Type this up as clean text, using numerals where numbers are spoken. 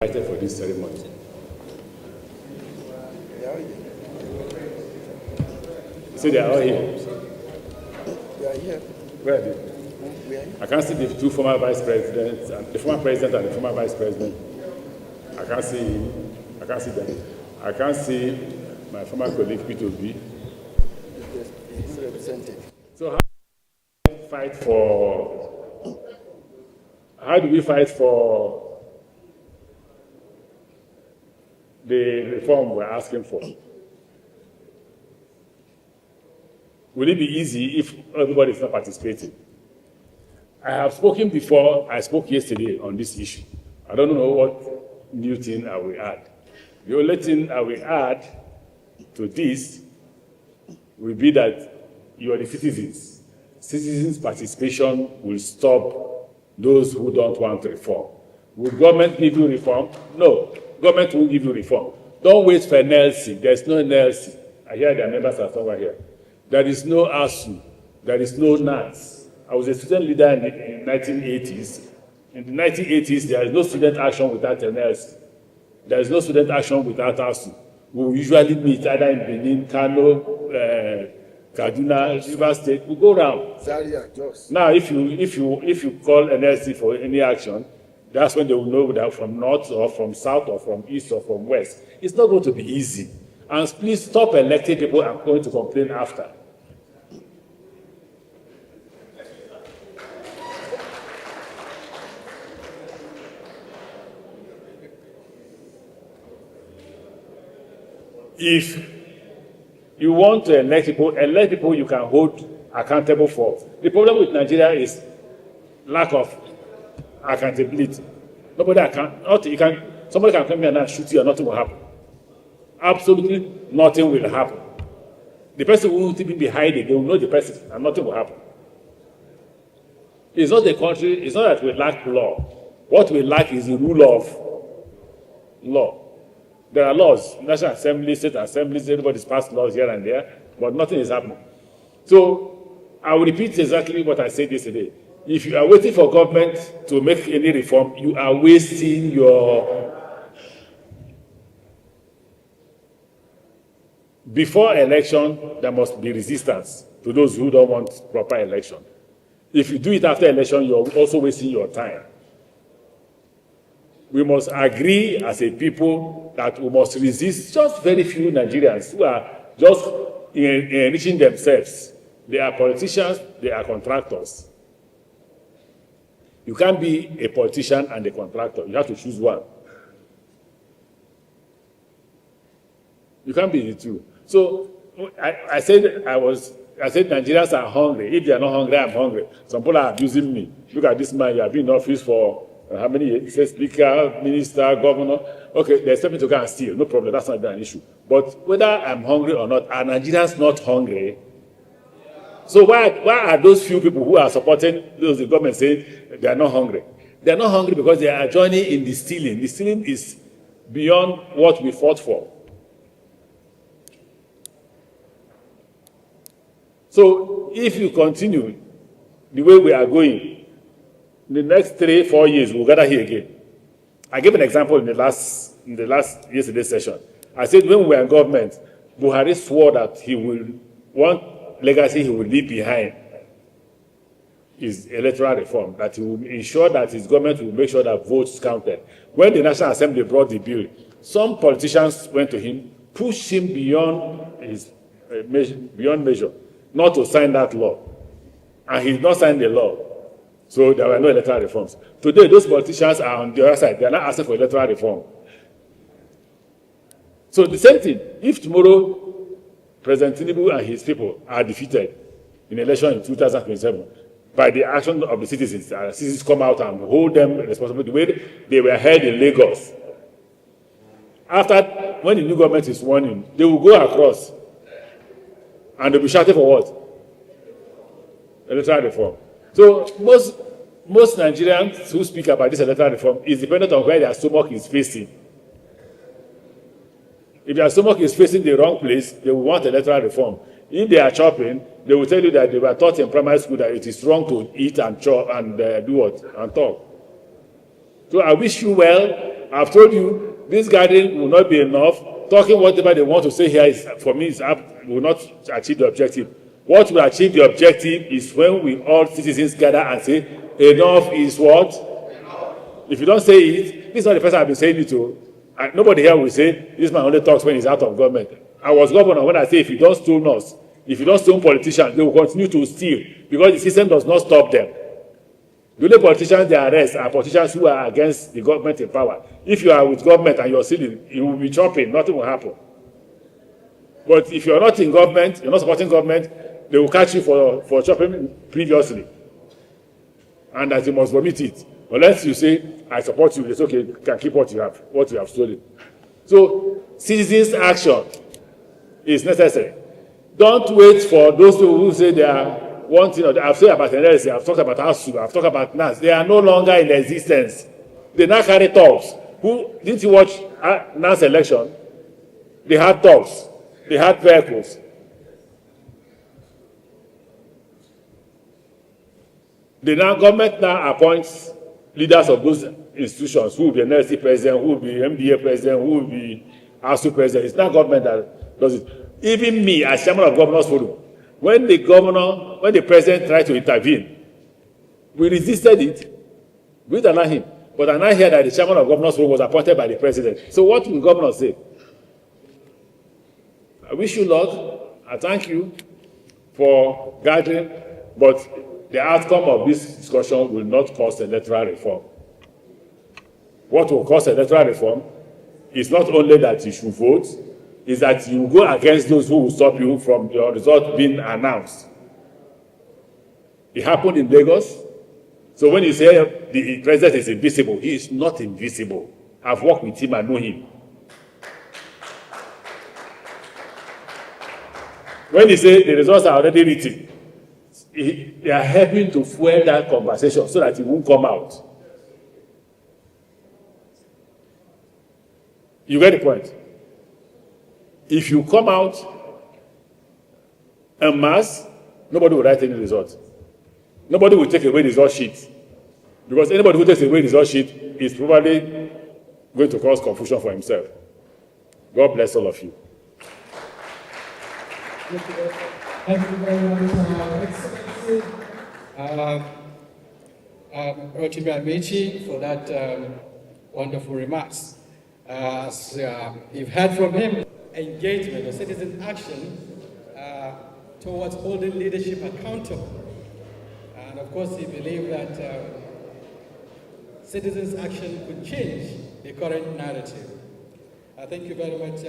Invited for this ceremony. So they are all here. They are here. Where are they? I can't see the two former vice presidents, and the former president and the former vice president. I can't see him. I can't see them. I can't see my former colleague P2B. He's represented. So how do we fight for? How do we fight for the reform we're asking for? Will it be easy if everybody is not participating? I have spoken before. I spoke yesterday on this issue. I don't know what new thing I will add. The only thing I will add to this will be that you are the citizens. Citizens' participation will stop those who don't want reform. Will government give you reform? No. Government will give you reform. Don't wait for NLC. There's no NLC. I hear their members are somewhere here. There is no ASU. There is no NAS. I was a student leader in the 1980s. In the 1980s, there is no student action without NLC. There is no student action without ASU. We usually meet either in Benin, Kano, Kaduna, River State. We go around. Zaria, Jos. Now, if you call NLC for any action, that's when they will know that from north or from south or from east or from west. It's not going to be easy. And please stop electing people and going to complain after. If you want to elect people you can hold accountable for. The problem with Nigeria is lack of accountability. Somebody can come here and shoot you and nothing will happen. Absolutely nothing will happen. The person who will be hiding, they will know the person and nothing will happen. It's not the country, it's not that we lack law. What we lack is the rule of law. There are laws, National Assembly, State Assemblies, everybody's passed laws here and there, but nothing is happening. So I will repeat exactly what I said yesterday. If you are waiting for government to make any reform, you are wasting your... Before election, there must be resistance to those who don't want proper election. If you do it after election, you're also wasting your time. We must agree as a people that we must resist just very few Nigerians who are just enriching themselves. They are politicians, they are contractors. You can't be a politician and a contractor. You have to choose one. You can't be the two. So I said Nigerians are hungry. If they are not hungry, I'm hungry. Some people are abusing me. Look at this man. You have been in office for how many years? He says Speaker, Minister, Governor. Okay, there's something to go and steal. No problem. That's not an issue. But whether I'm hungry or not, are Nigerians not hungry? So why are those few people who are supporting the government saying they are not hungry? They are not hungry because they are joining in the stealing. The stealing is beyond what we fought for. So if you continue the way we are going, in the next 3-4 years, we'll gather here again. I gave an example in the last yesterday's session. I said when we were in government, Buhari swore that he will, one legacy he will leave behind is electoral reform, that he will ensure that his government will make sure that votes counted. When the National Assembly brought the bill, some politicians went to him, pushed him beyond his beyond measure, not to sign that law. And he did not sign the law. So there were no electoral reforms. Today, those politicians are on the other side. They are not asking for electoral reform. So the same thing. If tomorrow President Tinubu and his people are defeated in election in 2027 by the action of the citizens come out and hold them responsible the way they were held in Lagos. After, when the new government is sworn in, they will go across and they'll be shouting for what? Electoral reform. So most Nigerians who speak about this electoral reform is dependent on where their stomach is facing. If their stomach is facing the wrong place, they will want electoral reform. If they are chopping, they will tell you that they were taught in primary school that it is wrong to eat and chop and do what? And talk. So I wish you well. I've told you, this gathering will not be enough. Talking whatever they want to say here is, for me, will not achieve the objective. What will achieve the objective is when we all citizens gather and say, enough is what? Enough. If you don't say it, this is not the first time I've been saying it to. And nobody here will say, this man only talks when he's out of government. I was governor when I say, if you don't steal us, if you don't steal politicians, they will continue to steal because the system does not stop them. The only politicians they arrest are politicians who are against the government in power. If you are with government and you're stealing, you will be chopping, nothing will happen. But if you're not in government, you're not supporting government, they will catch you for chopping previously. And that you must vomit it. Unless you say, I support you, it's okay, you can keep what you have stolen. So, citizens' action is necessary. Don't wait for those people who say they are one thing or the other. I've said about NLC, I've talked about ASU, I've talked about NAS. They are no longer in existence. They now carry talks. Didn't you watch NAS election? They had talks. They had vehicles. The government now appoints leaders of those institutions who will be NLC president, who will be MDA president, who will be ASU president. It's not government that does it. Even me, as chairman of Governors Forum, when the president tried to intervene, we resisted it. We didn't allow him. But I now hear that the chairman of Governors Forum was appointed by the president. So what will the governor say? I wish you luck. I thank you for gathering, but the outcome of this discussion will not cause electoral reform. What will cause electoral reform is not only that you should vote, is that you go against those who will stop you from your result being announced. It happened in Lagos. So when you say the president is invisible, he is not invisible. I've worked with him, I know him. When you say the results are already written, they are helping to fuel that conversation so that it won't come out. You get the point? If you come out en masse, nobody will write any result. Nobody will take away the result sheet. Because anybody who takes away the result sheet is probably going to cause confusion for himself. God bless all of you. Thank you very much, Excellency. Amaechi, for that wonderful remarks. As you've heard from him, engagement or citizen action towards holding leadership accountable. And of course, he believed that citizens' action could change the current narrative. Thank you very much.